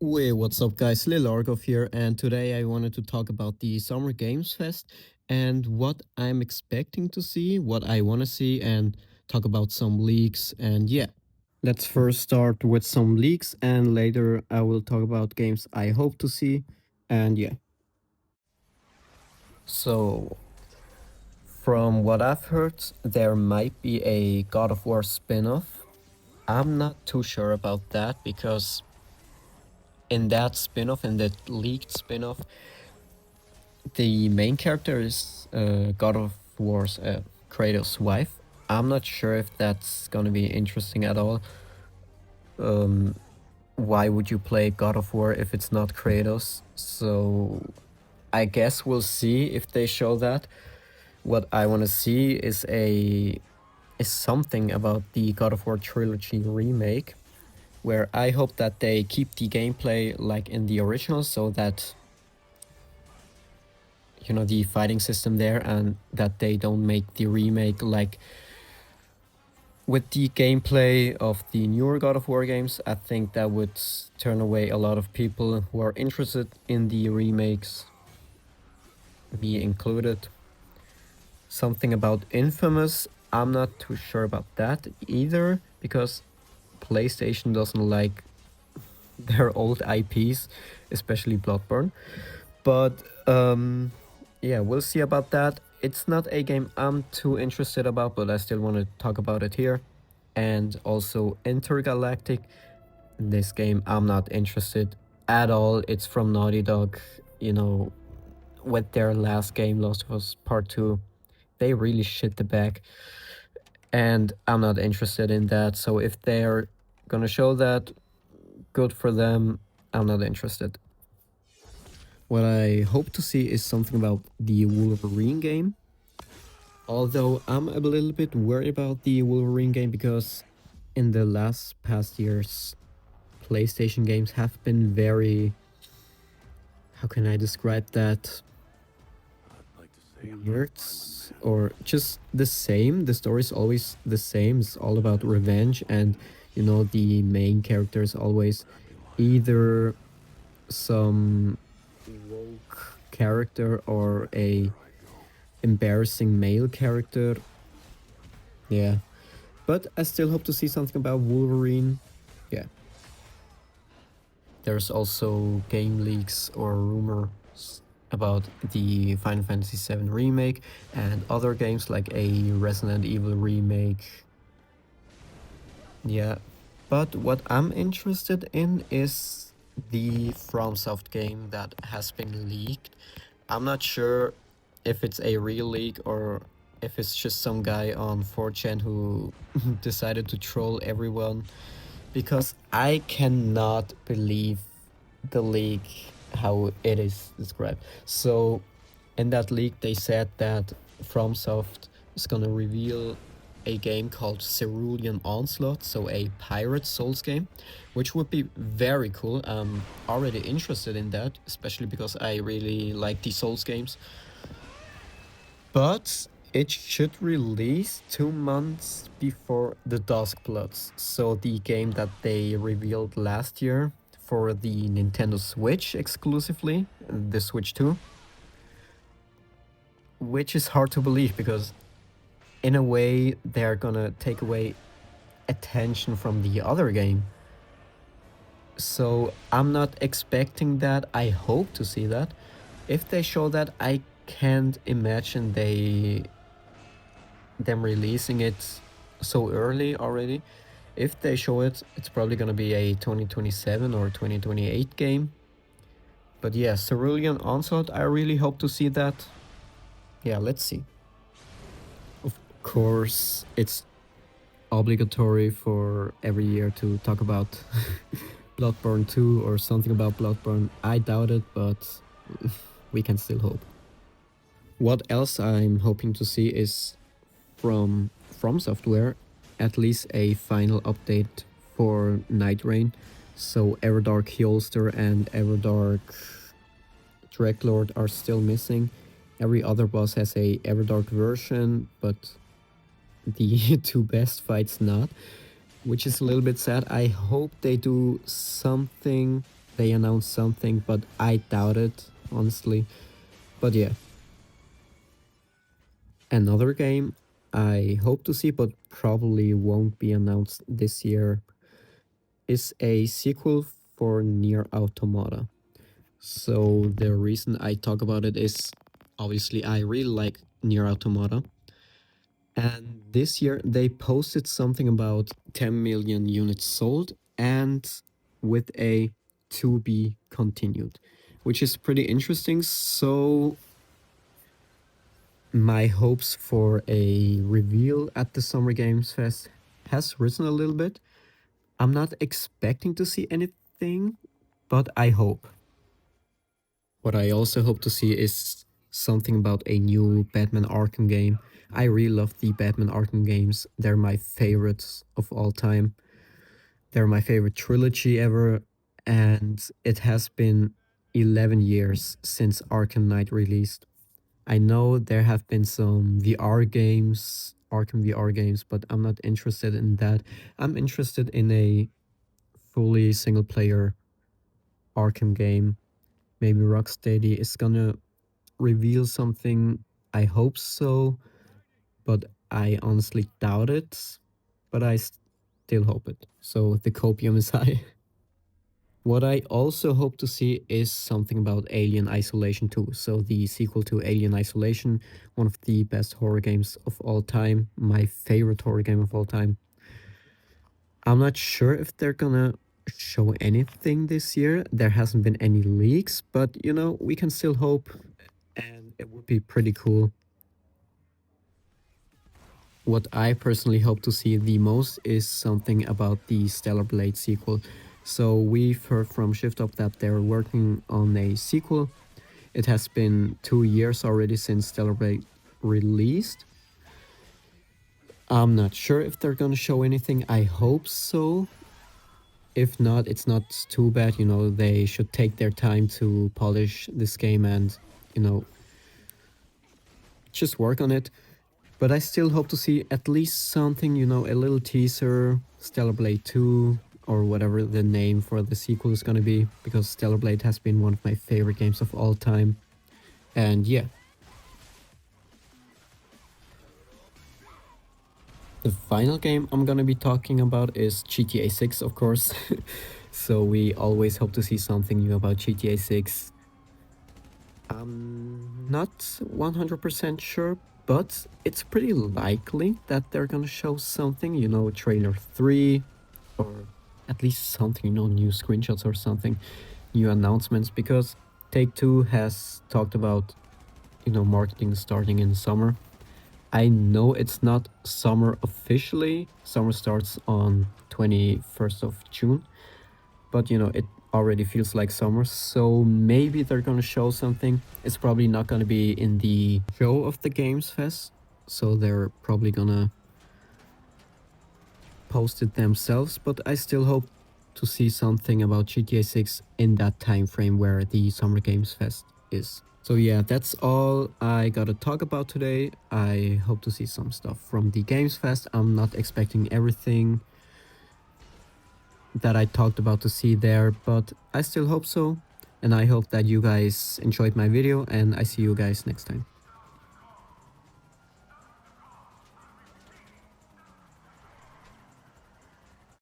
Wait, what's up, guys? Lil Argov here, and today I wanted to talk about the Summer Games Fest and what I'm expecting to see, what I want to see, and talk about some leaks. And yeah, let's first start with some leaks, and later I will talk about games I hope to see. And yeah, so from what I've heard, there might be a God of War spin off. I'm not too sure about that because in that spin off, in that leaked spin off, the main character is God of War's Kratos' wife. I'm not sure if that's gonna be interesting at all. Um, why would you play God of War if it's not Kratos? So I guess we'll see if they show that. What I want to see is something about the God of War trilogy remake, where I hope that they keep the gameplay like in the original, so that the fighting system there, and that they don't make the remake like with the gameplay of the newer God of War games. I think that would turn away a lot of people who are interested in the remakes, me included. Something about Infamous, I'm not too sure about that either, because PlayStation doesn't like their old IPs, especially Bloodborne. But yeah, we'll see about that. It's not a game I'm too interested about, but I still want to talk about it here. And also Intergalactic. This game I'm not interested at all. It's from Naughty Dog, you know, with their last game, Last of Us Part 2. They really shit the bed, and I'm not interested in that. So if they're gonna show that, good for them. I'm not interested. What I hope to see is something about the Wolverine game. Although I'm a little bit worried about the Wolverine game because in the last past years, PlayStation games have been very, how can I describe that? Weird, or just the same. The story is always the same. It's all about revenge, and the main character is always either some woke character or a embarrassing male character. Yeah, but I still hope to see something about Wolverine. Yeah. There's also game leaks or rumors about the Final Fantasy VII remake and other games like a Resident Evil remake. Yeah, but what I'm interested in is the FromSoft game that has been leaked. I'm not sure if it's a real leak or if it's just some guy on 4chan who decided to troll everyone, because I cannot believe the leak how it is described. So in that leak they said that FromSoft is gonna reveal a game called Cerulean Onslaught, so a pirate Souls game, which would be very cool. I'm already interested in that, especially because I really like the Souls games. But it should release 2 months before the Duskbloods, so the game that they revealed last year for the Nintendo Switch exclusively, the Switch 2, which is hard to believe because in a way they're gonna take away attention from the other game. So I'm not expecting that. I hope to see that. If they show that, I can't imagine them releasing it so early already. If they show it, it's probably gonna be a 2027 or 2028 game. But yeah, Cerulean Onslaught, I really hope to see that. Yeah, let's see. Of course, it's obligatory for every year to talk about Bloodborne 2 or something about Bloodborne. I doubt it, but we can still hope. What else I'm hoping to see is from Fromsoftware, at least a final update for Nightrein. So Everdark Heolstor and Everdark Dreglord are still missing. Every other boss has a Everdark version, but the two best fights not, which is a little bit sad. I hope they do something they announce something, but I doubt it, honestly. But yeah. Another game I hope to see, but probably won't be announced this year, is a sequel for Nier Automata. So the reason I talk about it is obviously I really like Nier Automata. And this year they posted something about 10 million units sold and with a to be continued, which is pretty interesting. So my hopes for a reveal at the Summer Games Fest has risen a little bit. I'm not expecting to see anything, but I hope. What I also hope to see is something about a new Batman Arkham game. I really love the Batman Arkham games. They're my favorites of all time. They're my favorite trilogy ever, and it has been 11 years since Arkham Knight released. I know there have been some VR games, Arkham VR games, but I'm not interested in that. I'm interested in a fully single player Arkham game. Maybe Rocksteady is gonna reveal something. I hope so, but I honestly doubt it. But I still hope it. So the copium is high. What I also hope to see is something about Alien Isolation 2. So the sequel to Alien Isolation, one of the best horror games of all time, my favorite horror game of all time. I'm not sure if they're gonna show anything this year. There hasn't been any leaks, but you know, we can still hope and it would be pretty cool. What I personally hope to see the most is something about the Stellar Blade sequel. So we've heard from Shift Up that they're working on a sequel. It has been 2 years already since Stellar Blade released. I'm not sure if they're gonna show anything. I hope so. If not, it's not too bad. You know, they should take their time to polish this game and, you know, just work on it. But I still hope to see at least something, you know, a little teaser, Stellar Blade 2, or whatever the name for the sequel is gonna be, because Stellar Blade has been one of my favorite games of all time. And yeah. The final game I'm gonna be talking about is GTA 6, of course. So we always hope to see something new about GTA 6. I'm not 100% sure, but it's pretty likely that they're gonna show something, you know, trailer 3, or at least something, you know, new screenshots or something, new announcements, because Take-Two has talked about, you know, marketing starting in summer. I know it's not summer officially. Summer starts on 21st of June, but you know, it already feels like summer, so maybe they're gonna show something. It's probably not gonna be in the show of the Games Fest, so they're probably gonna post it themselves, but I still hope to see something about GTA 6 in that time frame where the Summer Games Fest is. So yeah, that's all I gotta talk about today. I hope to see some stuff from the Games Fest. I'm not expecting everything that I talked about to see there, but I still hope so. And I hope that you guys enjoyed my video, and I see you guys next time.